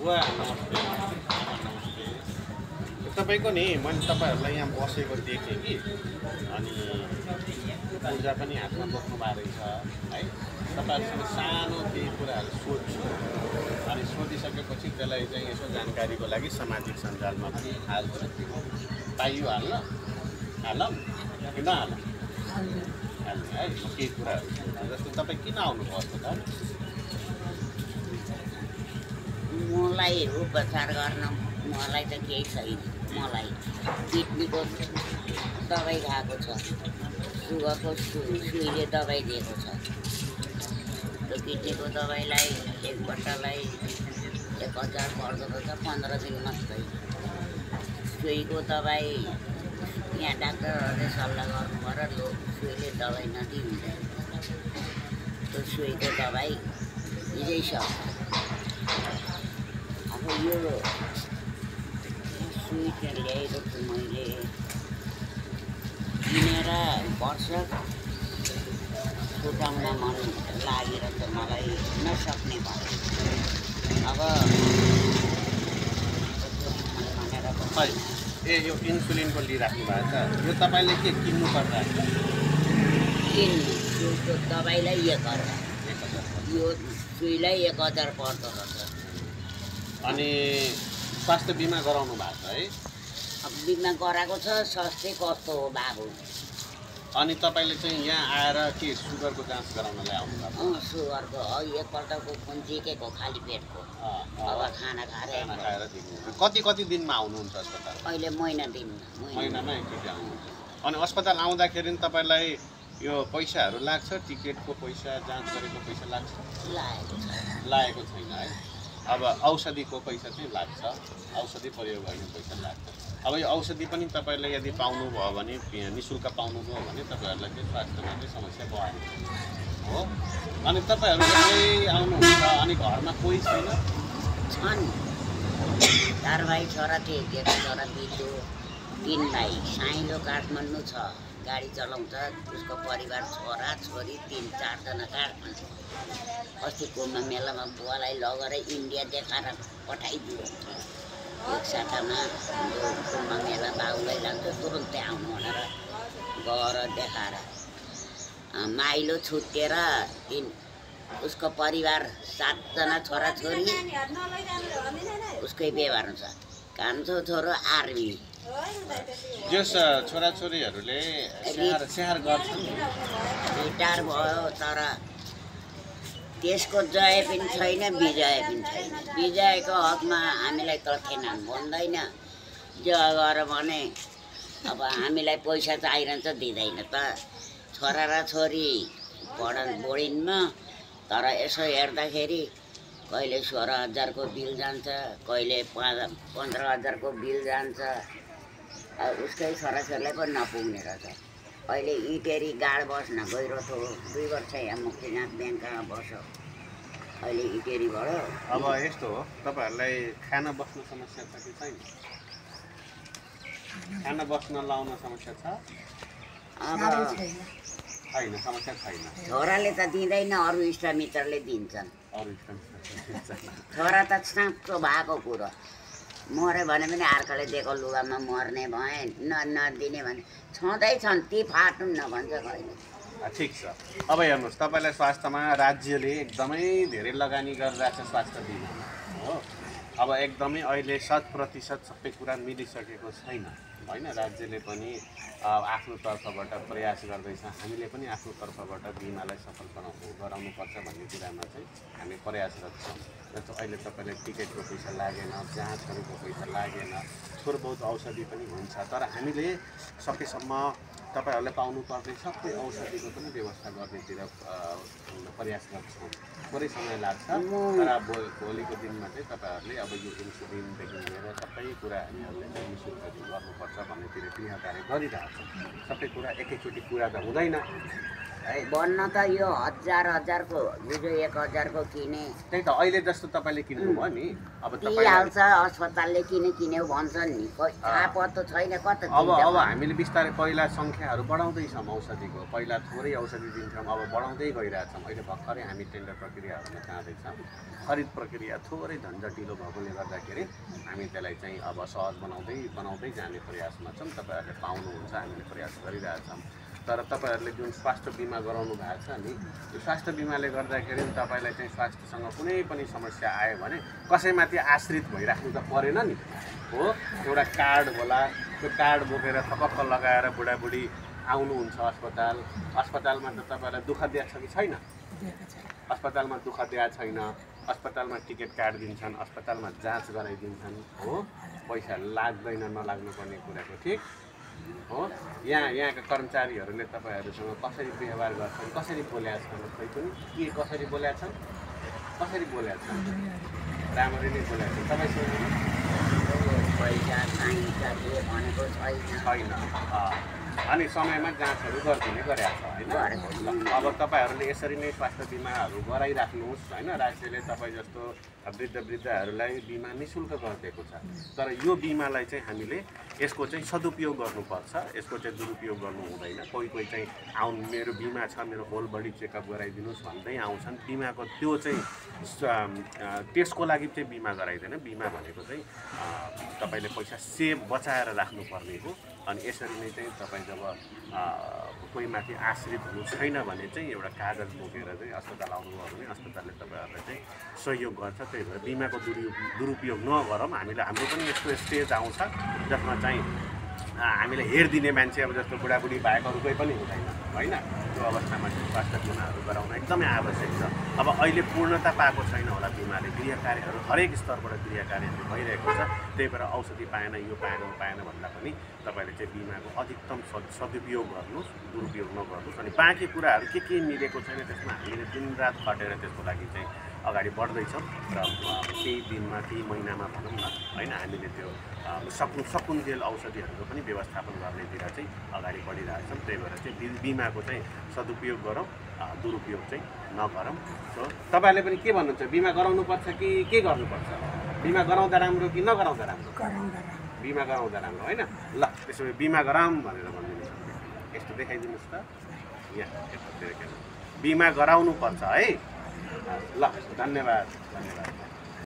बुवा नमस्ते। तपाईँको नि मैले तपाईँहरूलाई यहाँ बसेको देखेँ कि अनि पूजा पनि हातमा बोक्नु भएको रहेछ है। तपाईँहरूसँग सानो केही कुराहरू सोध्छु अनि सोधिसकेपछि त्यसलाई चाहिँ यसो जानकारीको लागि सामाजिक सञ्जालमा पनि हाल्छु। पाइयो हाल्न हालौँ कि नहालौँ हाल्ने है। केही कुराहरू जस्तो तपाईँ किन आउनुभयो अस्पताल? मलाई उपचार गर्न मलाई त केही छैन। मलाई किडनीको दबाई खाएको छ, सुगरको सुईले दबाई दिएको छ। त्यो किडनीको दबाईलाई एकपल्टलाई 1000 पर्दो रहेछ 15 दिन मात्रै। सुईको दबाई यहाँ डाक्टरहरूले सल्लाह गर्नु पर्यो, सुईले दबाई नदिई हुँदैन। त्यो सुईको दबाई हिजै सक्छ। अब यो सुई चाहिँ ल्याएको छु मैले किनेर वर्ष छुटाउन मन लागेर त मलाई नसक्ने भयो। अब खै ए यो इन्सुलिनको लिइराख्नु भएको छ। यो तपाईँले के किन्नु पर्दा किन्नु सुईको दबाईलाई 1000, यो सुईलाई 1000 पर्दो रहेछ। अनि स्वास्थ्य बिमा गराउनु भएको छ है? अब बिमा गराएको छ, सस्तै कस्तो हो बाबु। अनि तपाईँले चाहिँ यहाँ आएर के सुगरको जाँच गराउनलाई आउनुभएको? सुगरको एकपल्टको खुन झिकेको खाली पेटको। अब खाना खाएर कति कति दिनमा आउनुहुन्छ अस्पताल? अहिले महिना दिन महिनामा एकचोटि आउनुहुन्छ। अनि अस्पताल आउँदाखेरि तपाईँलाई यो पैसाहरू लाग्छ? टिकटको पैसा, जाँच गरेको पैसा लाग्छ? लागेको छैन है। अब औषधिको पैसा चाहिँ लाग्छ, औषधि प्रयोग गर्ने पैसा लाग्छ। अब यो औषधि पनि तपाईँले यदि पाउनुभयो भने निःशुल्क पाउनुभयो भने तपाईँहरूलाई चाहिँ स्वास्थ्यमा चाहिँ समस्या भयो हो। अनि तपाईँहरू चाहिँ आउनुहुन्छ अनि घरमा कोही छैन? छन् 4 भाइ छोरा थिए, जेठा छोरा बित्यो, 3 भाइ। साइलो काठमाडौँ छ, गाडी चलाउँछ, उसको परिवार छोरा छोरी 3-4 जना काठमाडौँ। अस्ति कुम्भ मेलामा बुवालाई लगेर इन्डिया देखाएर पठाइदियो। एक सातामा कुम्भ मेला बाबुलाई लाग्छ तुरुन्तै आउनु भनेर गएर देखाएर माइलो छुटेर उसको परिवार 7 जना छोरा छोरी उसकै व्यवहार हुन्छ। कान्छो छोरो आर्मी। जस छोराछोरीहरूले स्याहार गर्छन्, रिटायर भयो तर त्यसको जय पनि छैन, विजय पनि छैन। विजयको हकमा हामीलाई तथ्यान भन्दैन। जो गर भने अब हामीलाई पैसा चाहिरहन्छ दिँदैन त। छोरा र छोरी बोर्डिङमा, तर यसो हेर्दाखेरि कहिले 16,000 को बिल जान्छ, कहिले 15,000 को बिल जान्छ। उसकै छोराछोरीलाई पनि नपुग्ने रहेछ। अहिले इटेरी गाड बस्न गइरहेको 2 वर्ष यहाँ मुक्तिनाथ ब्याङ्कमा बस्यो, अहिले इटेरीबाट। अब यस्तो हो, तपाईँहरूलाई खाना बस्न समस्या छ कि छैन? खाना बस्न लाउन समस्या छ? अब छैन, समस्या छैन। छोराले त दिँदैन, अरू इष्टमित्रले दिन्छन्। अरू छोरा त साँचो भएको कुरो। मऱ्यो भने पनि अर्काले दिएको लुगामा मर्ने भए, नदिने भने छँदैछन्, ती फाट्नु नभन्छ कहिले। ठिक छ। अब हेर्नुहोस्, तपाईँलाई स्वास्थ्यमा राज्यले एकदमै धेरै लगानी गरिरहेको छ स्वास्थ्य बिमामा हो। अब एकदमै अहिले 100% सबै कुरा मिलिसकेको छैन होइन। राज्यले पनि आफ्नो तर्फबाट प्रयास गर्दैछ, हामीले पनि आफ्नो तर्फबाट बिमालाई सफल गराउनुपर्छ भन्ने कुरामा चाहिँ हामी प्रयासरत छौँ। जस्तो अहिले तपाईँलाई टिकटको पैसा लागेन, जाँचहरूको पैसा लागेन, थोर बहुत औषधि पनि हुन्छ, तर हामीले सकेसम्म तपाईँहरूले पाउनुपर्ने सबै औषधिको पनि व्यवस्था गर्नेतिर प्रयास गर्छौँ। थोरै समय लाग्छ, तर भोलिको दिनमा चाहिँ तपाईँहरूले अब यो इन्सुलिनदेखि लिएर सबै कुरा हामीहरूले चाहिँ निःशुल्क गर्नुपर्छ भन्नेतिर गृह कार्य गरिरहेको छ। सबै कुरा एकैचोटि कुरा त हुँदैन बन्न त यो हजारको हिजो 1000को किने त्यही त अहिले जस्तो तपाईँले किन्नुभयो नि अब दिइहाल्छ अस्पतालले किन्यो भन्छन् नि थाहा पत्तो छैन कता अब हामीले बिस्तारै पहिला सङ्ख्याहरू बढाउँदैछौँ औषधिको पहिला थोरै औषधि दिन्छौँ अब बढाउँदै गइरहेछौँ अहिले भर्खरै हामी टेन्डर प्रक्रियाहरूमा जाँदैछौँ खरिद प्रक्रिया थोरै झन्झटिलो भएकोले गर्दाखेरि हामी त्यसलाई चाहिँ अब सहज बनाउँदै जाने प्रयासमा छौँ तपाईँहरूले पाउनुहुन्छ हामीले प्रयास गरिरहेछौँ तर तपाईँहरूले जुन स्वास्थ्य बिमा गराउनु भएको छ नि त्यो स्वास्थ्य बिमाले गर्दाखेरि तपाईँलाई चाहिँ स्वास्थ्यसँग कुनै पनि समस्या आयो भने कसैमाथि आश्रित भइराख्नु त परेन नि हो एउटा कार्ड होला त्यो कार्ड बोकेर थपक्क लगाएर बुढाबुढी आउनुहुन्छ अस्पतालमा त तपाईँलाई दुःख दिएको छ कि छैन अस्पतालमा दुःख दिएको छैन अस्पतालमा टिकट काटिदिन्छन् अस्पतालमा जाँच गराइदिन्छन् हो पैसा लाग्दैन नलाग्नुपर्ने कुराको ठिक हो यहाँका कर्मचारीहरूले तपाईँहरूसँग कसरी व्यवहार गर्छन् कसरी बोलेका छन् खै पनि के कसरी बोलेका छन् राम्ररी नै बोलेका छन् तपाईँसँग पैसा चाहिन्छ के भनेको छैन अनि समयमा जाँचहरू गरिदिने गरेका छ होइन अब तपाईँहरूले यसरी नै स्वास्थ्य बिमाहरू गराइराख्नुहोस् होइन राज्यले तपाईँ जस्तो वृद्धहरूलाई बिमा निःशुल्क गरिदिएको छ तर यो बिमालाई चाहिँ हामीले यसको चाहिँ सदुपयोग गर्नुपर्छ यसको चाहिँ दुरुपयोग गर्नु हुँदैन कोही चाहिँ मेरो बिमा छ मेरो होल बडी चेकअप गराइदिनुहोस् भन्दै आउँछन् बिमाको त्यो चाहिँ त्यसको लागि चाहिँ बिमा गराइदैन बिमा भनेको चाहिँ तपाईँले पैसा बचाएर राख्नुपर्ने हो अनि यसरी नै चाहिँ तपाईँ जब कोही माथि आश्रित हुनु छैन भने चाहिँ एउटा कागज बोकेर चाहिँ अस्पताल आउनुभयो भने अस्पतालले तपाईँहरूलाई चाहिँ सहयोग गर्छ त्यही भएर बिमाको दुरुपयोग नगरौँ हाम्रो पनि यस्तो स्टेज आउँछ जसमा चाहिँ हामीलाई हेरिदिने मान्छे अब जस्तो बुढाबुढी बाहेक अरू कोही पनि हुँदैन होइन त्यो अवस्थामा चाहिँ स्वास्थ्य बिमाहरू गराउन एकदमै आवश्यक छ अब अहिले पूर्णता पाएको छैन होला बिमाले गृह कार्यहरू हरेक स्तरबाट गृह कार्यहरू भइरहेको छ त्यही भएर औषधि पाएन यो पाएन भन्दा पनि तपाईँले चाहिँ बिमाको अधिकतम सदुपयोग गर्नुहोस् दुरुपयोग नगर्नुहोस् अनि बाँकी कुराहरू के मिलेको छैन त्यसमा हामीले दिनरात खटेर त्यसको लागि चाहिँ अगाडि बढ्दैछौँ र केही दिनमा केही महिनामा भनौँ न होइन हामीले त्यो सकुन्जेल औषधिहरूको पनि व्यवस्थापन गर्नेतिर चाहिँ अगाडि बढिरहेछौँ त्यही भएर चाहिँ बिमाको चाहिँ सदुपयोग गरौँ दुरुपयोग चाहिँ नगरौँ सो तपाईँहरूले पनि के भन्नुहुन्छ बिमा गराउनुपर्छ कि के गर्नुपर्छ बिमा गराउँदा राम्रो कि नगराउँदा राम्रो बिमा गराउँदा राम्रो होइन ल त्यसो भए बिमा गराउँ भनेर भनिदिनुहोस् यस्तो देखाइदिनुहोस् त यहाँ बिमा गराउनुपर्छ है ल धन्यवाद